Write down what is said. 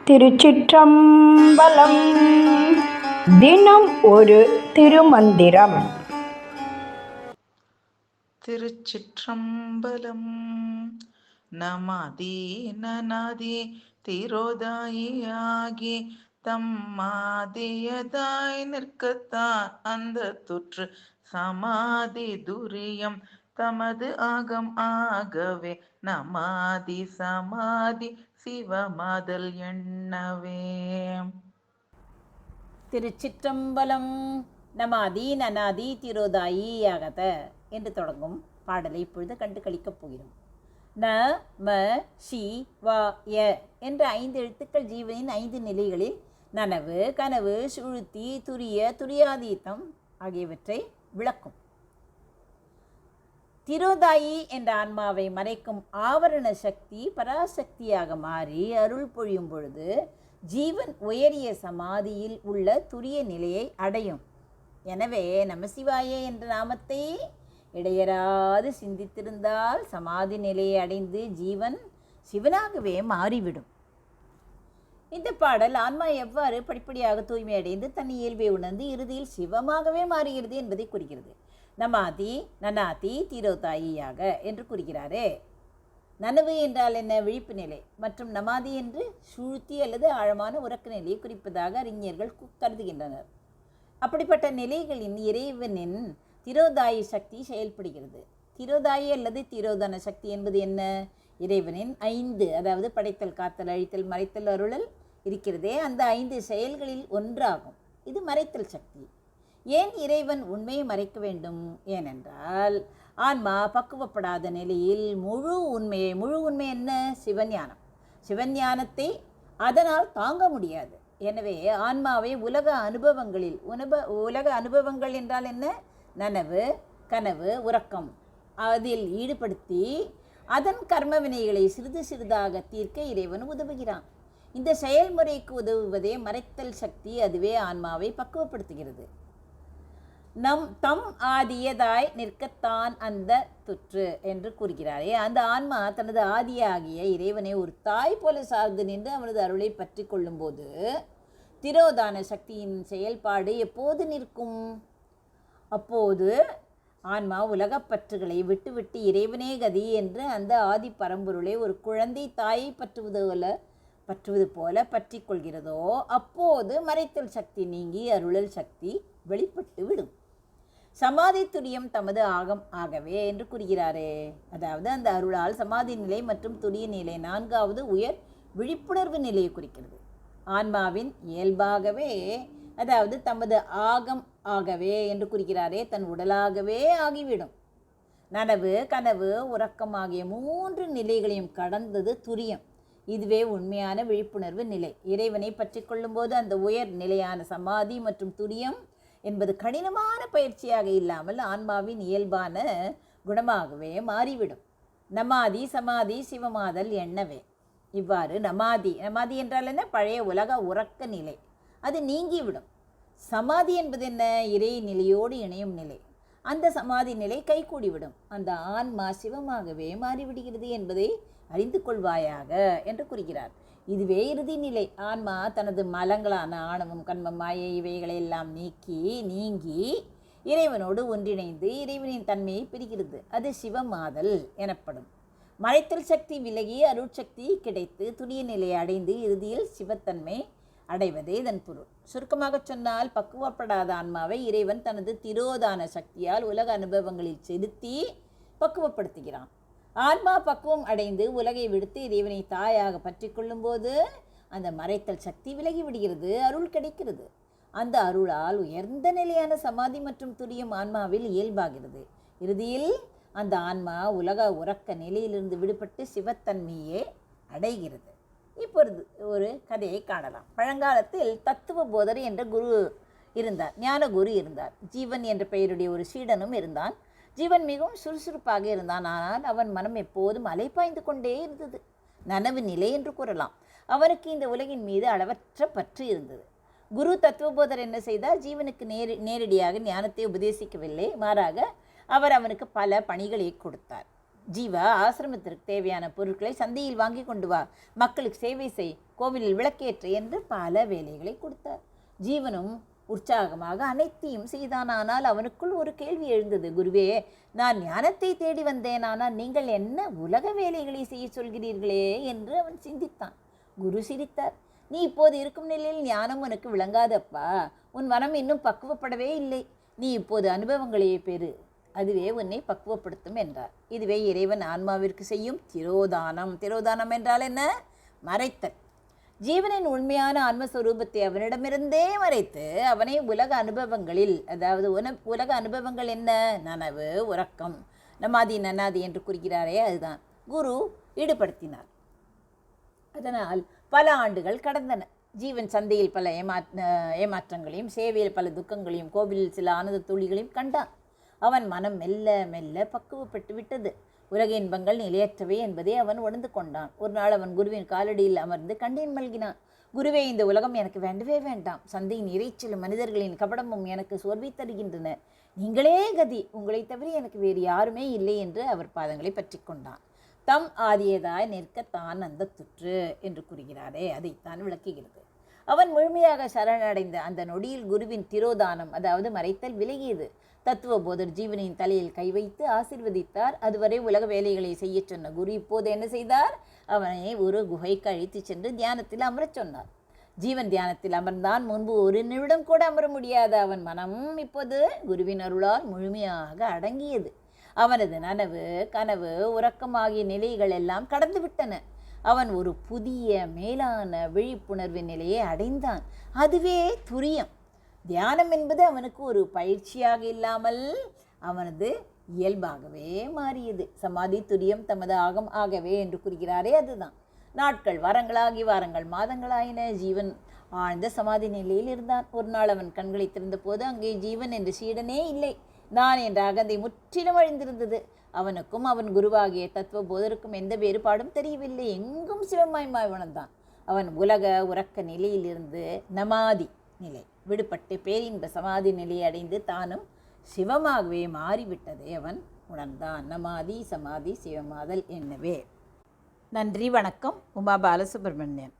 திருச்சிற்றம்பலம். தினம் ஒரு திருமந்திரம். திருச்சிற்றம்பலம். நமாதி நனாதி திரோதாயி தம்மாதியதாய் நிற்கத்தான் அந்த துற்று சமாதி துரியம் தமது ஆகம் ஆகவே நமாதி சமாதி சிவமாதல் எண்ணவே. திருச்சிற்றம்பலம். நமாதி நனாதி திரோதாயி ஆகத என்று தொடங்கும் பாடலை இப்பொழுது கண்டு கழிக்கப் போகிறோம். ந ம ஷி வ ய என்ற 5 எழுத்துக்கள் ஜீவனின் 5 நிலைகளில் நனவு, கனவு, சுழுத்தி, துரிய, துரியாதீத்தம் ஆகியவற்றை விளக்கும். திரோதாயி என்ற ஆன்மாவை மறைக்கும் ஆவரண சக்தி பராசக்தியாக மாறி அருள் பொழியும் பொழுது ஜீவன் உயரிய சமாதியில் உள்ள துரிய நிலையை அடையும். எனவே நமசிவாய என்ற நாமத்தை இடையராது சிந்தித்திருந்தால் சமாதி நிலையை அடைந்து ஜீவன் சிவனாகவே மாறிவிடும். இந்த பாடல் ஆன்மா எவ்வாறு படிப்படியாக தூய்மை அடைந்து தன் இயல்பை உணர்ந்து இறுதியில் சிவமாகவே மாறுகிறது என்பதை குறிக்கிறது. நமாதி நனாதி திரோதாயியாக என்று கூறுகிறாரே. நனவு என்றால் என்ன? விழிப்பு நிலை. மற்றும் நமாதி என்று சுழுத்தி அல்லது ஆழமான உறக்க நிலையை குறிப்பதாக அறிஞர்கள் கருதுகின்றனர். அப்படிப்பட்ட நிலைகளின் இறைவனின் திரோதாயி சக்தி செயல்படுகிறது. திரோதாயி அல்லது திரோதன சக்தி என்பது என்ன? இறைவனின் 5, அதாவது படைத்தல், காத்தல், அழித்தல், மறைத்தல், அருளல் இருக்கிறதே, அந்த 5 செயல்களில் ஒன்றாகும். இது மறைத்தல் சக்தி. ஏன் இறைவன் உண்மையை மறைக்க வேண்டும்? ஏனென்றால் ஆன்மா பக்குவப்படாத நிலையில் முழு உண்மை என்ன? சிவஞானம். சிவஞானத்தை அதனால் தாங்க முடியாது. எனவே ஆன்மாவை உலக அனுபவங்கள் என்றால் என்ன? நனவு, கனவு, உறக்கம் அதில் ஈடுபடுத்தி அதன் கர்ம வினைகளை சிறிது சிறிதாக தீர்க்க இறைவன் உதவுகிறான். இந்த செயல்முறைக்கு உதவுவதே மறைத்தல் சக்தி. அதுவே ஆன்மாவை பக்குவப்படுத்துகிறது. தம் ஆதியதாய் நிற்கத்தான் அந்த துற்று என்று கூறுகிறாரே, அந்த ஆன்மா தனது ஆதியாகிய இறைவனை ஒரு தாய் போல சார்ந்து நின்று அவனது அருளை பற்றி கொள்ளும் போது திரோதான சக்தியின் செயல்பாடு எப்போது நிற்கும்? அப்போது ஆன்மா உலகப்பற்றுகளை விட்டுவிட்டு இறைவனே கதி என்று அந்த ஆதி பரம்பொருளை ஒரு குழந்தை தாயை பற்றுவது போல பற்றி கொள்கிறதோ அப்போது மறைத்தல் சக்தி நீங்கி அருளல் சக்தி வெளிப்பட்டு விடும். சமாதி துரியம் தமது ஆகம் ஆகவே என்று கூறுகிறாரே, அதாவது அந்த அருளால் சமாதி நிலை மற்றும் துரிய நிலை 4வது உயர் விழிப்புணர்வு நிலையை குறிக்கிறது. ஆன்மாவின் இயல்பாகவே, அதாவது தமது ஆகம் ஆகவே என்று கூறுகிறாரே, தன் உடலாகவே ஆகிவிடும். நனவு, கனவு, உறக்கம் ஆகிய 3 நிலைகளையும் கடந்தது துரியம். இதுவே உண்மையான விழிப்புணர்வு நிலை. இறைவனை பற்றி கொள்ளும்போது அந்த உயர் நிலையான சமாதி மற்றும் துரியம் என்பது கடினமான பயிற்சியாக இல்லாமல் ஆன்மாவின் இயல்பான குணமாகவே மாறிவிடும். நமாதி சமாதி சிவமாதல் எண்ணவே. இவ்வாறு நமாதி என்றால் என்ன? பழைய உலக உறக்க நிலை, அது நீங்கிவிடும். சமாதி என்பது என்ன? இறை நிலையோடு இணையும் நிலை. அந்த சமாதி நிலை கைகூடிவிடும். அந்த ஆன்மா சிவமாகவே மாறிவிடுகிறது என்பதை அறிந்து கொள்வாயாக என்று கூறுகிறார். இதுவே இறுதி நிலை. ஆன்மா தனது மலங்களான ஆணவம், கண்மம், மாயை இவைகளை எல்லாம் நீங்கி இறைவனோடு ஒன்றிணைந்து இறைவனின் தன்மையை பெறுகிறது. அது சிவமாதல் எனப்படும். மறைத்தல் சக்தி விலகி அருட்சக்தி கிடைத்து துரிய நிலையை அடைந்து இறுதியில் சிவத்தன்மை அடைவதே இதன் பொருள். சுருக்கமாக சொன்னால், பக்குவப்படாத ஆன்மாவை இறைவன் தனது திரோதான சக்தியால் உலக அனுபவங்களில் செலுத்தி பக்குவப்படுத்துகிறான். ஆன்மா பக்குவம் அடைந்து உலகை விடுத்து இறைவனை தாயாக பற்றி கொள்ளும்போது அந்த மறைத்தல் சக்தி விலகி விடுகிறது, அருள் கிடைக்கிறது. அந்த அருளால் உயர்ந்த நிலையான சமாதி மற்றும் துரியம் ஆன்மாவில் இயல்பாகிறது. இறுதியில் அந்த ஆன்மா உலக உறக்க நிலையிலிருந்து விடுபட்டு சிவத்தன்மையே அடைகிறது. இப்பொழுது ஒரு கதையை காணலாம். பழங்காலத்தில் தத்துவ போதர் என்ற குரு இருந்தார், ஞான குரு இருந்தார். ஜீவன் என்ற பெயருடைய ஒரு சீடனும் இருந்தான். ஜீவன் மிகவும் சுறுசுறுப்பாக இருந்தான். ஆனால் அவன் மனம் எப்போதும் அலைப்பாய்ந்து கொண்டே இருந்தது. நனவு நிலை என்று கூறலாம். அவனுக்கு இந்த உலகின் மீது அளவற்ற பற்று இருந்தது. குரு தத்துவபோதர் என்ன செய்தார்? ஜீவனுக்கு நேரடியாக ஞானத்தை உபதேசிக்கவில்லை. மாறாக அவர் அவனுக்கு பல பணிகளை கொடுத்தார். ஜீவா, ஆசிரமத்திற்கு தேவையான பொருட்களை சந்தையில் வாங்கி கொண்டு வா, மக்களுக்கு சேவை செய், கோவிலில் விளக்கேற்று என்று பல வேலைகளை கொடுத்தார். ஜீவனும் உற்சாகமாக அனைத்தையும் செய்தான். ஆனால் அவனுக்குள் ஒரு கேள்வி எழுந்தது. குருவே, நான் ஞானத்தை தேடி வந்தேன், ஆனால் நீங்கள் என்ன உலக வேலைகளை செய்ய சொல்கிறீர்களே என்று அவன் சிந்தித்தான். குரு சிரித்தார். நீ இப்போது இருக்கும் நிலையில் ஞானம் உனக்கு விளங்காதப்பா. உன் மனம் இன்னும் பக்குவப்படவே இல்லை. நீ இப்போது அனுபவங்களையே பெறு, அதுவே உன்னை பக்குவப்படுத்தும் என்றார். இதுவே இறைவன் ஆன்மாவிற்கு செய்யும் திரோதானம். திரோதானம் என்றால் என்ன? மறைத்தல். ஜீவனின் உண்மையான ஆன்மஸ்வரூபத்தை அவனிடமிருந்தே மறைத்து அவனை உலக அனுபவங்களில், அதாவது உலக அனுபவங்கள் என்ன? நனவு, உறக்கம், நமாதி நன்னாதி என்று கூறுகிறாரே, அதுதான் குரு ஈடுபடுத்தினார். அதனால் பல ஆண்டுகள் கடந்தன. ஜீவன் சந்தையில் பல ஏமாற்றங்களையும், சேவையில் பல துக்கங்களையும், கோவிலில் சில ஆனந்த துளிகளையும் கண்டான். அவன் மனம் மெல்ல மெல்ல பக்குவப்பட்டு விட்டது. உலக இன்பங்கள் நிலையற்றவை என்பதை அவன் உணர்ந்து கொண்டான். ஒரு நாள் அவன் குருவின் காலடியில் அமர்ந்து கண்ணீர் மல்கினான். குருவே, இந்த உலகம் எனக்கு வேண்டவே வேண்டாம். சந்தையின் இறைச்சலும் மனிதர்களின் கபடமும் எனக்கு சோர்வை தருகின்றன. நீங்களே கதி, உங்களை தவிர எனக்கு வேறு யாருமே இல்லை என்று அவர் பாதங்களை பற்றி கொண்டான். தம் ஆதியதாய் நிற்க தான் அந்த துற்று என்று கூறுகிறாரே, அதைத்தான் விளக்குகிறது. அவன் முழுமையாக சரணடைந்த அந்த நொடியில் குருவின் திரோதானம், அதாவது மறைத்தல், விலகியது. தத்துவ போதர் ஜீவனின் தலையில் கை வைத்து ஆசீர்வதித்தார். அதுவரை உலக வேலைகளை செய்ய சொன்ன குரு இப்போது என்ன செய்தார்? அவனை ஒரு குகைக்கு அழைத்து சென்று தியானத்தில் அமரச் சொன்னார். ஜீவன் தியானத்தில் அமர்ந்தான். முன்பு ஒரு நிமிடம் கூட அமர முடியாத அவன் மனம் இப்போது குருவின் அருளால் முழுமையாக அடங்கியது. அவனது நனவு, கனவு, உறக்கம் ஆகிய நிலைகள் எல்லாம் கடந்து விட்டன. அவன் ஒரு புதிய மேலான விழிப்புணர்வு நிலையை அடைந்தான். அதுவே துரியம். தியானம் என்பது அவனுக்கு ஒரு பயிற்சியாக இல்லாமல் அவனது இயல்பாகவே மாறியது. சமாதி துரியம் தமது ஆகம் ஆகவே என்று கூறுகிறாரே, அதுதான். நாட்கள் வாரங்களாகி வாரங்கள் மாதங்களாயின. ஜீவன் ஆழ்ந்த சமாதி நிலையில் இருந்தான். ஒரு நாள் அவன் கண்களை திறந்த போது அங்கே ஜீவன் என்ற சீடனே இல்லை. நான் என்ற அகந்தை முற்றிலும் அழிந்திருந்தது. அவனுக்கும் அவன் குருவாகிய தத்துவ போதருக்கும் எந்த வேறுபாடும் தெரியவில்லை. எங்கும் சிவமயமாய் உணர்ந்தான். அவன் உலக உறக்க நிலையிலிருந்து நமாதி நிலை விடுபட்டு பேரின்ப சமாதி நிலையை அடைந்து தானும் சிவமாகவே மாறிவிட்டதை அவன் உணர்ந்தான். நமாதி சமாதி சிவமாதல் என்னவே. நன்றி, வணக்கம். உமா பாலசுப்ரமணியன்.